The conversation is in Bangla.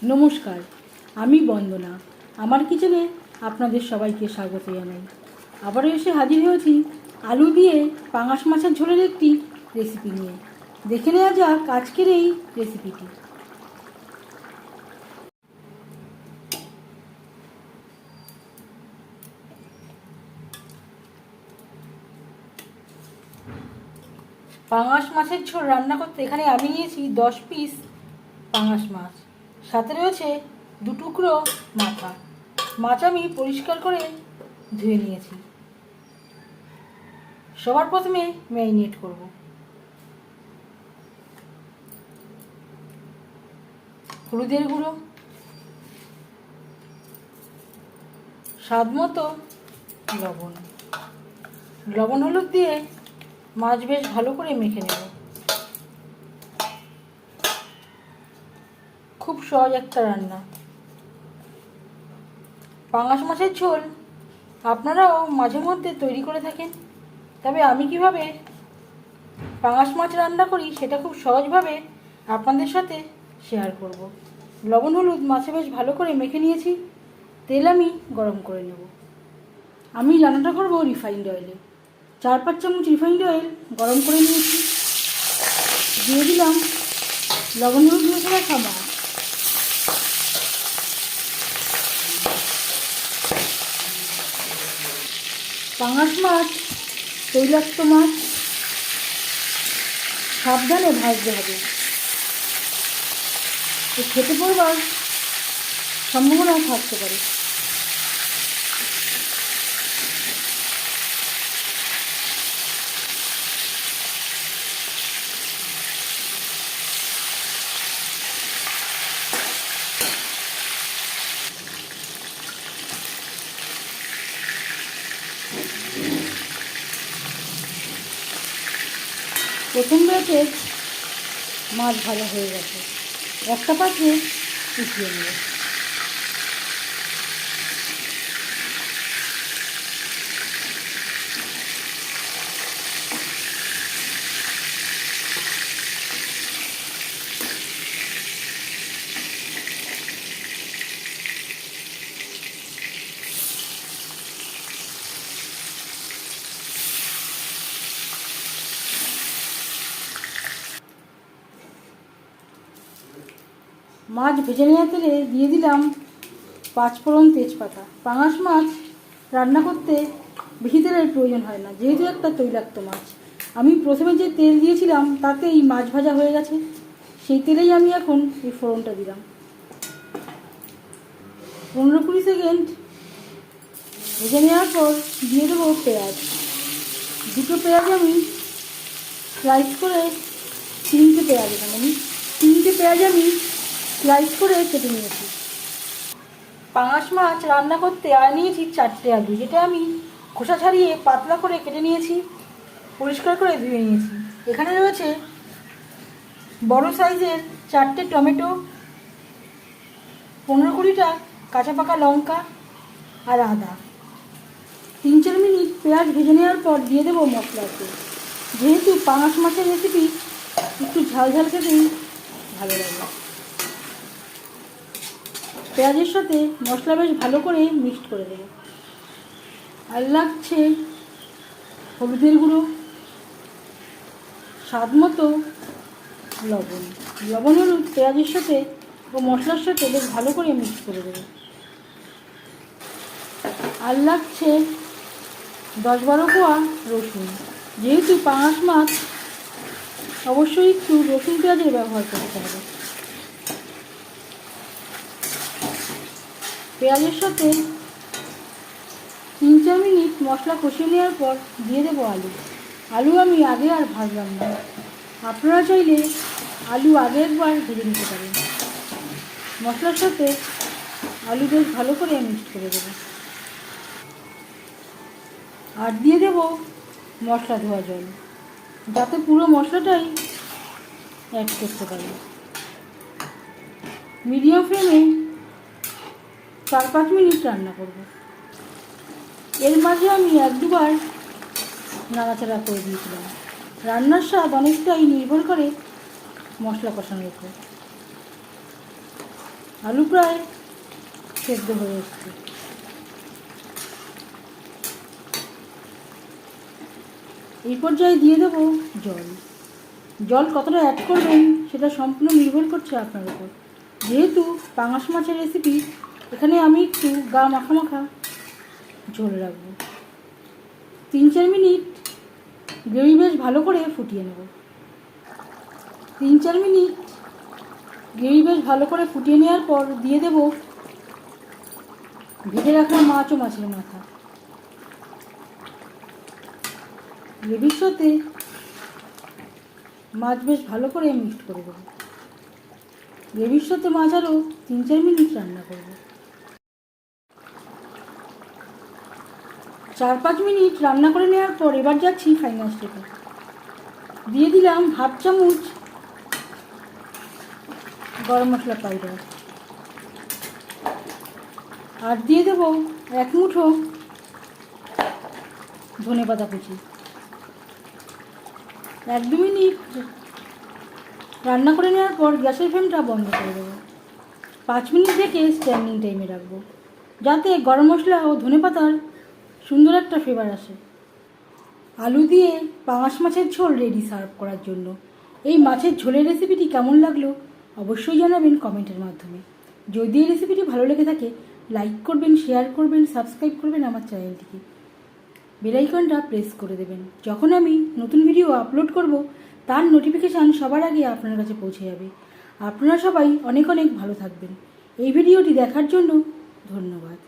নমস্কার, আমি বন্দনা। আমার কিচেনে আপনাদের সবাইকে স্বাগত জানাই। আবারও এসে হাজির হয়েছি আলু দিয়ে পাঙাশ মাছের ঝোলের একটি রেসিপি নিয়ে। দেখে নেওয়া যাক আজকের এই রেসিপিটি। পাঙাশ মাছের ঝোল রান্না করতে এখানে আমি নিয়েছি 10 পিস পাঙাশ মাছ, সাথে রয়েছে 2 টুকরো মাথা। মাছ আমি পরিষ্কার করে ধুয়ে নিয়েছি। সবার প্রথমে ম্যারিনেট করব। হলুদের গুঁড়ো, স্বাদ মতো লবণ, লবণ হলুদ দিয়ে মাছ বেশ ভালো করে মেখে নেব। খুব সহজ একটা রান্না। পাঙাশ মাছের ঝোল আপনারাও মাঝে মধ্যে তৈরি করে থাকেন, তবে আমি কিভাবে পাঙাশ মাছ রান্না করি সেটা খুব সহজভাবে আপনাদের সাথে শেয়ার করব। লবণ হলুদ মাছে বেশ ভালো করে মেখে নিয়েছি। তেল আমি গরম করে নেব। আমি রান্নাটা করব রিফাইন্ড অয়েলে। 4-5 চামচ রিফাইন্ড অয়েল গরম করে নিয়েছি। দিয়ে দিলাম লবণ হলুদ মেখে রাখা মাছ। পাঙাশ মাছ তৈলাক্ত মাছ, সাবধানে ভাজতে হবে। খেতে পড়বার সম্ভাবনা থাকতে পারে। প্রথম ব্যাচের মাছ ভাজা হয়ে গেছে, একটা পাত্রে উঠিয়ে নেব। মাছ ভেজে নেওয়া তেলে দিয়ে দিলাম 5 ফোড়ন তেজপাতা। পাঙাশ মাছ রান্না করতে বেশি তেলের প্রয়োজন হয় না, যেহেতু একটা তৈলাক্ত মাছ। আমি প্রথমে যে তেল দিয়েছিলাম তাতেই মাছ ভাজা হয়ে গেছে, সেই তেলেই আমি এখন এই ফোড়নটা দিলাম। 15-20 সেকেন্ড ভেজে নেওয়ার পর দিয়ে দেবো পেঁয়াজ। 2টো পেঁয়াজ আমি স্লাইস করে, 3টে পেঁয়াজ আমি স্লাইস করে কেটে নিয়েছি। পাঙাশ মাছ রান্না করতে আর নিয়েছি 4টে আলু, যেটা আমি খোসা ছাড়িয়ে পাতলা করে কেটে নিয়েছি, পরিষ্কার করে ধুয়ে নিয়েছি। এখানে রয়েছে বড় সাইজের 4টে টমেটো, 15-20টা কাঁচা পাকা লঙ্কা আর আদা। 3-4 মিনিট পেঁয়াজ ভেজে নেওয়ার পর দিয়ে দেবো মশলাতে। যেহেতু পাঙাশ মাছের রেসিপি একটু ঝাল ঝাল খেতেই ভালো লাগে। পেঁয়াজের সাথে মশলা বেশ ভালো করে মিক্সড করে দেবো। আর লাগছে হলুদের গুঁড়ো, স্বাদ মতো লবণ। লবণ হলুদ পেঁয়াজের সাথে ও মশলার সাথে বেশ ভালো করে মিক্স করে দেবো। আর লাগছে 10-12 কোয়া রসুন। যেহেতু পাঙাশ মাছ অবশ্যই একটু রসুন পেঁয়াজের ব্যবহার করতে হবে। পেঁয়াজের সাথে 3-4 মিনিট মশলা কষিয়ে নেওয়ার পর দিয়ে দেবো আলু আমি আগে আর ভাজলাম না। আপনারা চাইলে আলু আগে একবার ভেজে নিতে পারেন। মশলার সাথে আলু বেশ ভালো করে মিক্সড করে দেবো। আর দিয়ে দেবো মশলা ধোয়া জল, যাতে পুরো মশলাটাই অ্যাড করতে পারি। মিডিয়াম ফ্লেমে 4-5 মিনিট রান্না করব। এর মাঝে আমি 1-2বার নাড়াচাড়া করে দিয়েছিলাম। রান্নার স্বাদ অনেকটাই নির্ভর করে মশলা কষানোর উপর। আলু প্রায় সেদ্ধ হয়ে এসছে। এই পর্যায়ে দিয়ে দেবো জল। জল কতটা অ্যাড করবেন সেটা সম্পূর্ণ নির্ভর করছে আপনার উপর। যেহেতু পাঙাশ মাছের রেসিপি, এখানে আমি একটু গা মাখা মাখা ঝোল রাখবো। 3-4 মিনিট গ্রেভি বেশ ভালো করে ফুটিয়ে নেব। 3-4 মিনিট গ্রেভি বেশ ভালো করে ফুটিয়ে নেওয়ার পর দিয়ে দেব ভেজে রাখা মাছ ও মাছের মাথা। গ্রেভির সাথে মাছ বেশ ভালো করে মিক্সড করে দেবো। গ্রেভির সাথে মাছ আরও 3-4 মিনিট রান্না করব। 4-5 মিনিট রান্না করে নেওয়ার পর এবার যাচ্ছি ফাইনাল স্টেপে। দিয়ে দিলাম 1/2 চামচ গরম মশলা পাউডার, আর দিয়ে দেবো 1 মুঠো ধনেপাতা কুচি। 1-2 মিনিট রান্না করে নেওয়ার পর গ্যাসের ফ্লেমটা বন্ধ করে দেবো। 5 মিনিট থেকে স্ট্যান্ডিং টাইমে রাখবো, যাতে গরম মশলা ও ধনেপাতার সুন্দর একটা ফ্লেভার আসে। আলু দিয়ে পাঙাশ মাছের ঝোল রেডি সার্ভ করার জন্য। এই মাছের ঝোলের রেসিপিটি কেমন লাগলো অবশ্যই জানাবেন কমেন্টের মাধ্যমে। যদি এই রেসিপিটি ভালো লেগে থাকে লাইক করবেন, শেয়ার করবেন, সাবস্ক্রাইব করবেন আমার চ্যানেলটিকে। বেল আইকনটা প্রেস করে দেবেন। যখন আমি নতুন ভিডিও আপলোড করব তার নোটিফিকেশান সবার আগে আপনার কাছে পৌঁছে যাবে। আপনারা সবাই অনেক অনেক ভালো থাকবেন। এই ভিডিওটি দেখার জন্য ধন্যবাদ।